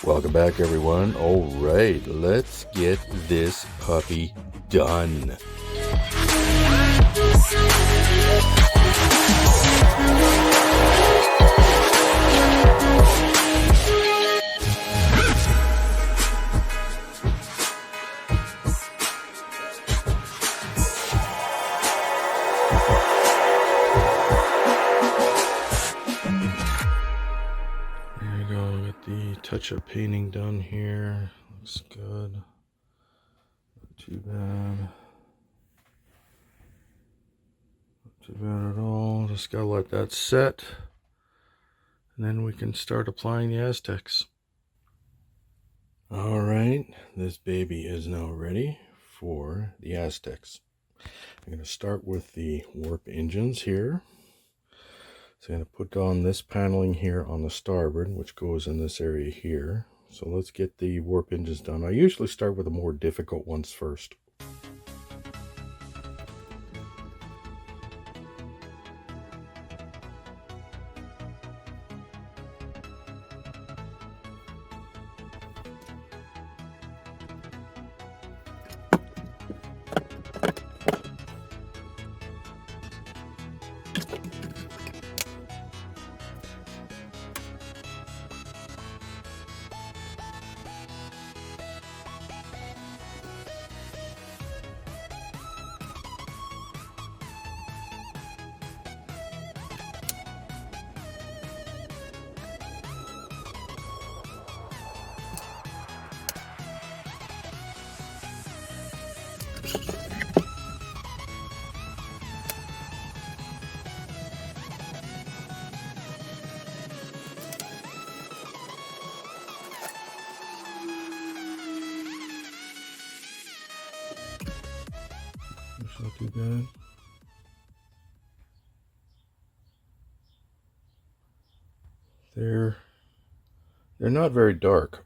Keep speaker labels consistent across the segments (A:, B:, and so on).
A: Welcome back, everyone. All right, let's get this puppy done. There we go. Get the touch-up painting done here. Looks good. Not too bad. Not too bad at all. Just gotta let that set, and then we can start applying the Aztecs. All right, this baby is now ready for the Aztecs. I'm going to start with the warp engines here. So I'm going to put on this paneling here on the starboard, which goes in this area here. So let's get the warp engines done. I usually start with the more difficult ones first. That's not too bad. They're not very dark,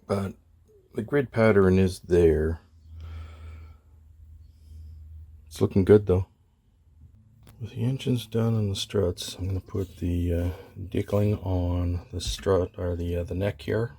A: but the grid pattern is there. It's looking good though. With the engines done and the struts, I'm going to put the decaling on the strut, or the neck here.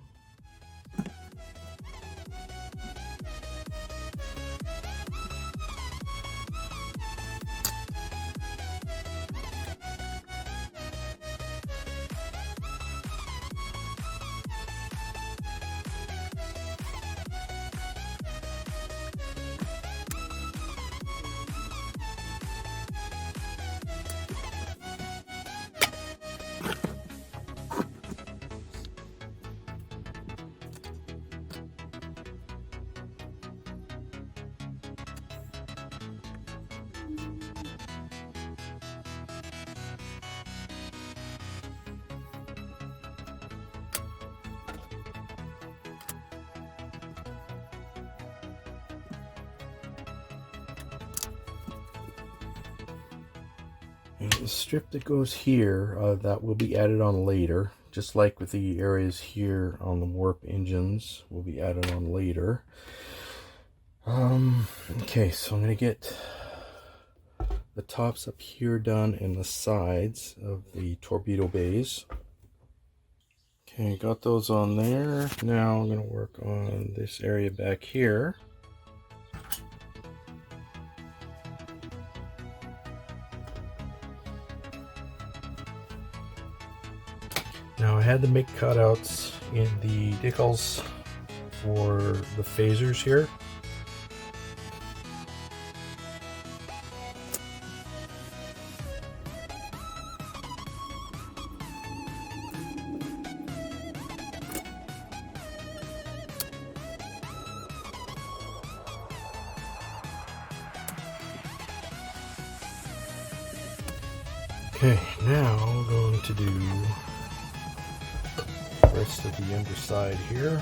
A: And the strip that goes here, that will be added on later, just like with the areas here on the warp engines will be added on later. Okay, so I'm going to get the tops up here done and the sides of the torpedo bays. Okay, got those on there. Now I'm going to work on this area back here. Now I had to make cutouts in the decals for the phasers here. Okay, now we're going to do rest of the underside here.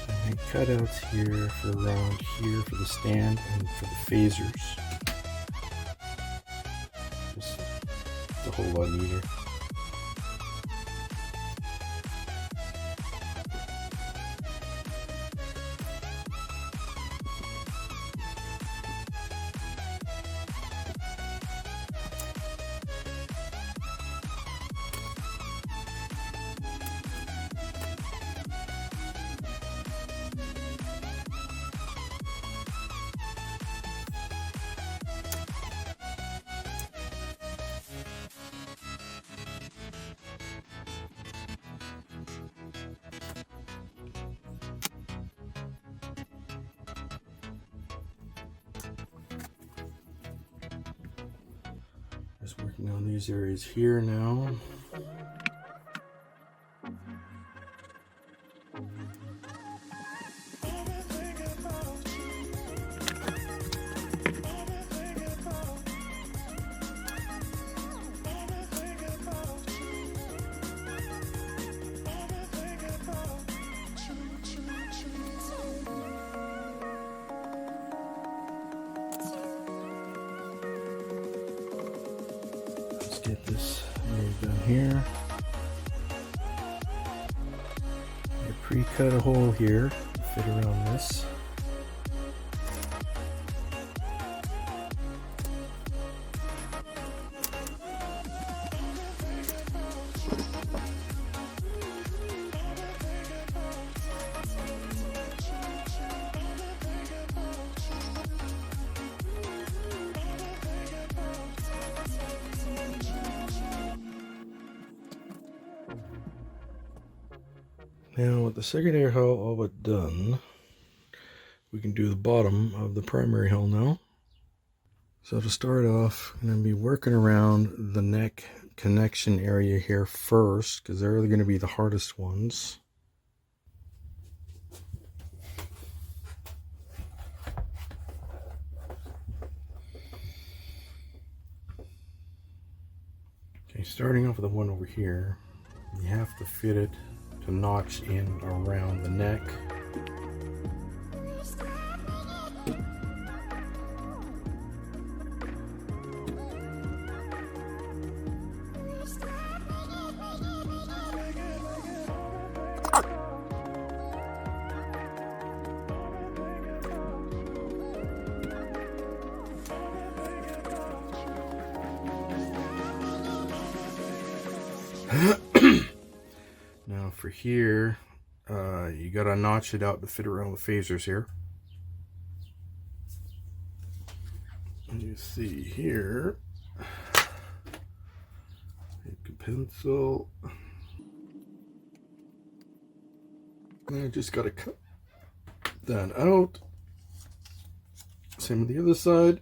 A: I made cutouts here for around here for the stand and for the phasers. Just a whole lot neater. Just working on these areas here now. Let's get this area done here. I pre-cut a hole here to fit around this. Now with the secondary hull all but done, we can do the bottom of the primary hull now. So to start off, I'm going to be working around the neck connection area here first, because they're going to be the hardest ones. Okay, starting off with the one over here, you have to fit it to notch in around the neck. Now for here, you gotta notch it out to fit around the phasers here. And you see here, take a pencil, and I just gotta cut that out. Same with the other side,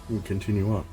A: and continue on.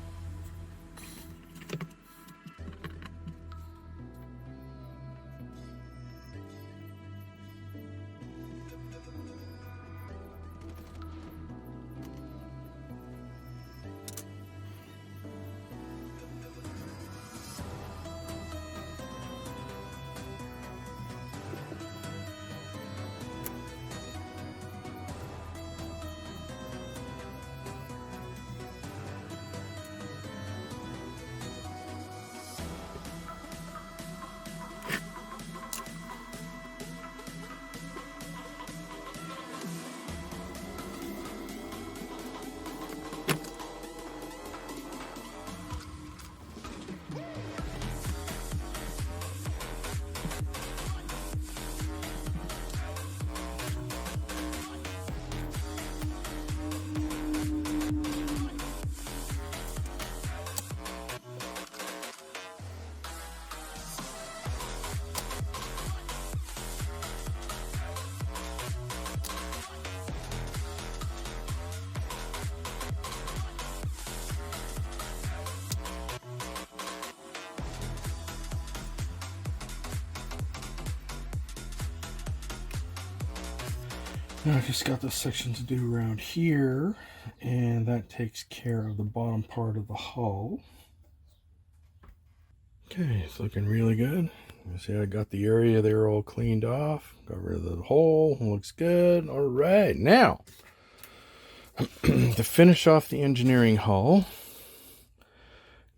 A: Now I just got this section to do around here, and that takes care of the bottom part of the hull. Okay, it's looking really good. You see I got the area there all cleaned off, got rid of the hole, looks good. All right, now to finish off the engineering hull,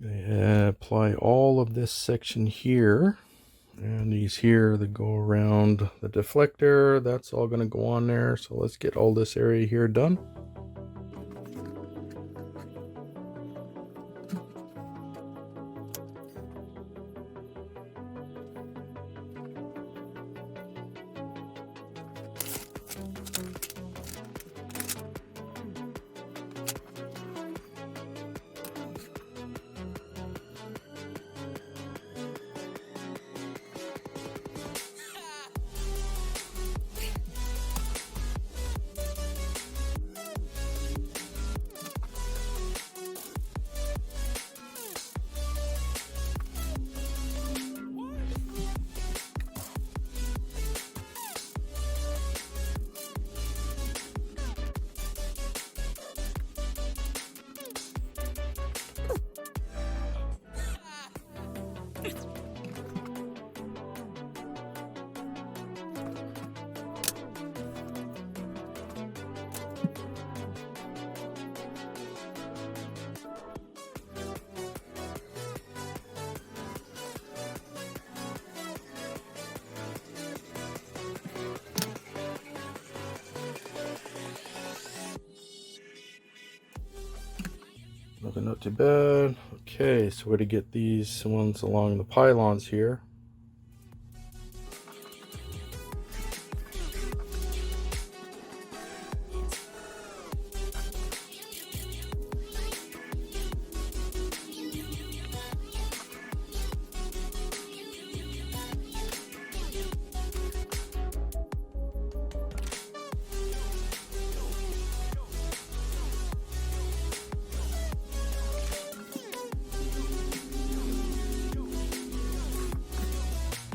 A: apply all of this section here. And these here that go around the deflector, that's all going to go on there. So let's get all this area here done. Looking not too bad. Okay, so we're to get these ones along the pylons here.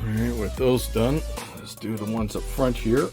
A: Alright, with those done, let's do the ones up front here.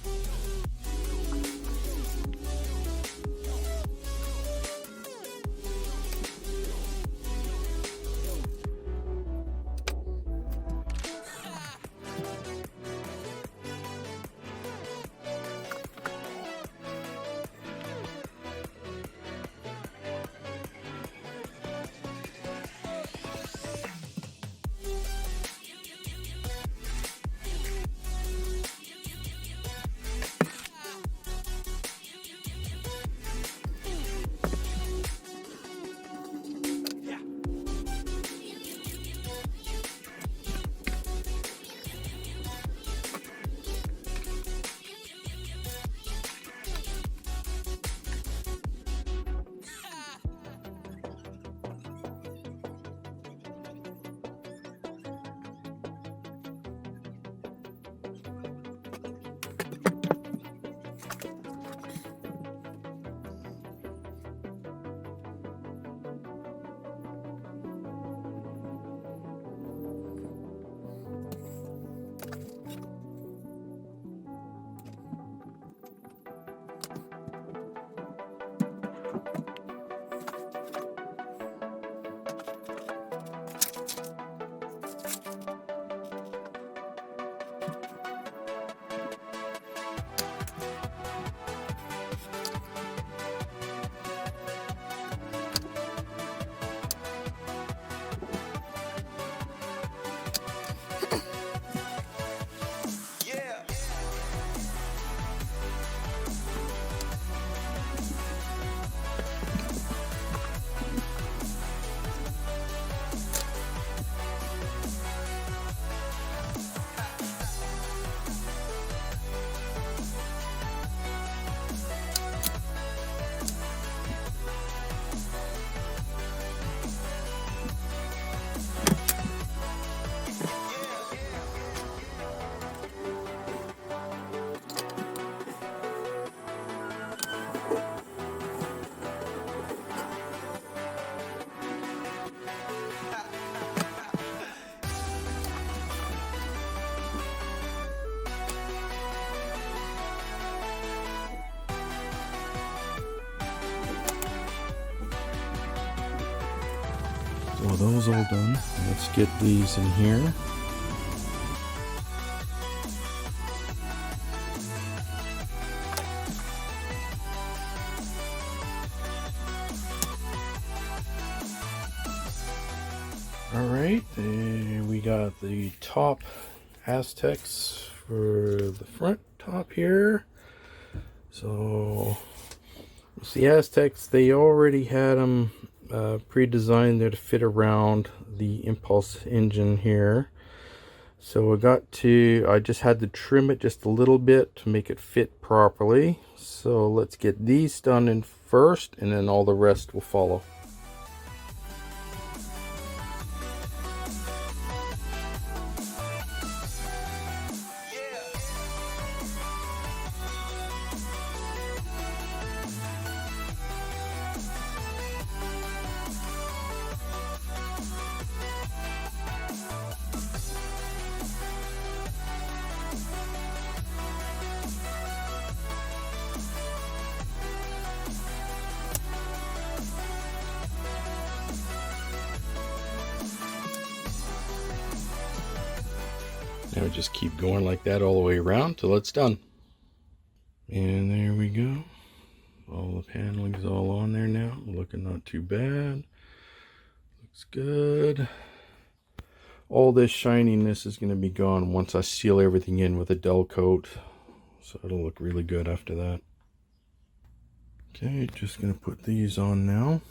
A: So those all done. Let's get these in here. Alright, and we got the top Aztecs for the front top here. So the Aztecs, they already had them pre-designed there to fit around the impulse engine here. So I just had to trim it just a little bit to make it fit properly. So let's get these done in first, and then all the rest will follow. Now we just keep going like that all the way around till it's done. And there we go. All the paneling's all on there now. Looking not too bad. Looks good. All this shininess is going to be gone once I seal everything in with a dull coat. So it'll look really good after that. Okay, just going to put these on now.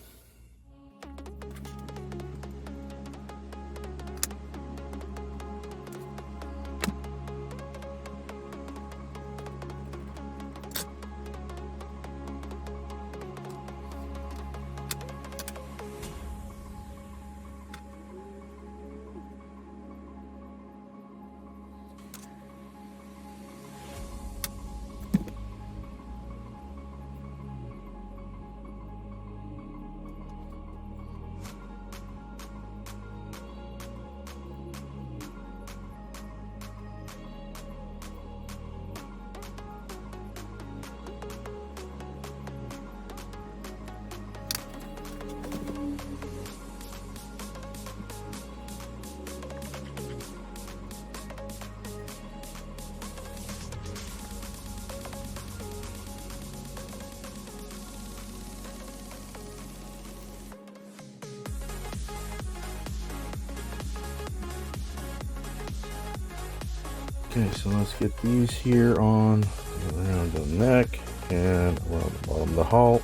A: Okay, so let's get these here on around the neck and around the bottom of the hull.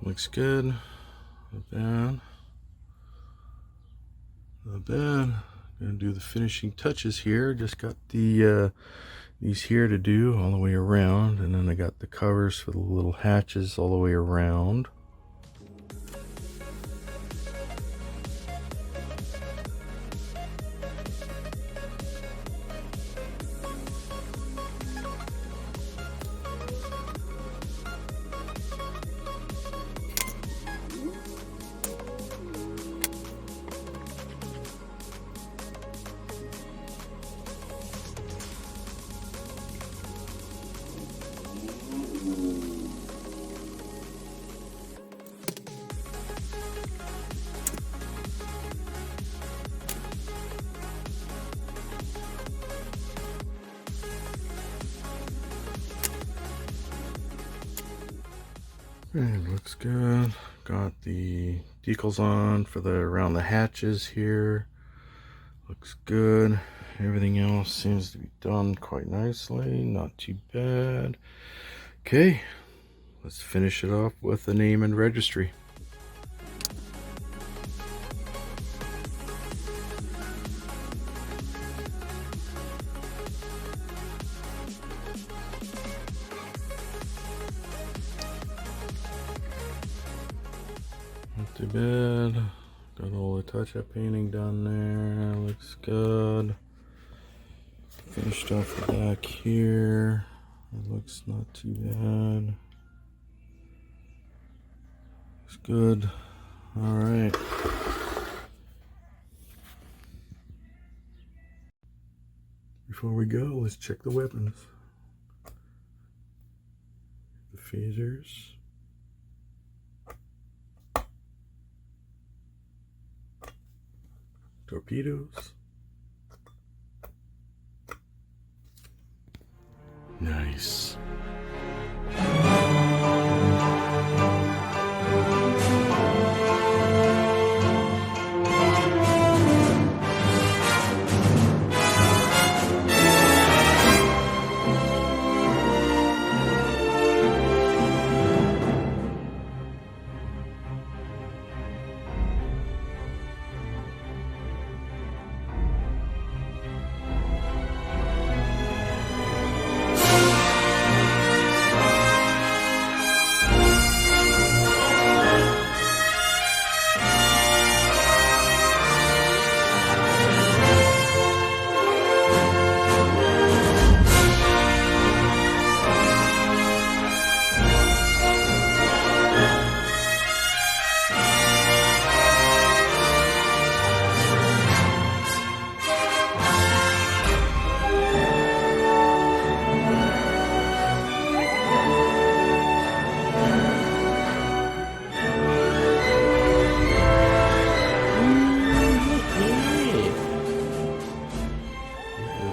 A: Looks good. Not bad. Not bad. Gonna do the finishing touches here. Just got the these here to do all the way around, and then I got the covers for the little hatches all the way around. It looks good. Got the decals on for the around the hatches here. Looks good. Everything else seems to be done quite nicely. Not too bad. Okay, let's finish it off with the name and registry. Not too bad. Got all the touch-up painting done there. Looks good. Finished off the back here. It looks not too bad. Looks good. All right. Before we go, let's check the weapons. The phasers. Torpedoes. Nice.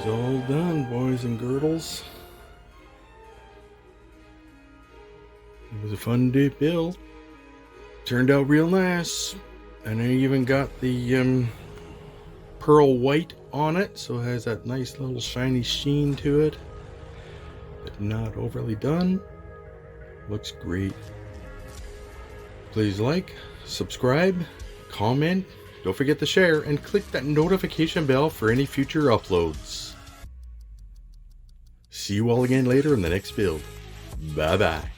A: All done, boys and girdles. It was a fun day build. Turned out real nice. And I even got the pearl white on it, so it has that nice little shiny sheen to it, but not overly done. Looks great. Please like, subscribe, comment, don't forget to share, and click that notification bell for any future uploads. See you all again later in the next build. Bye bye.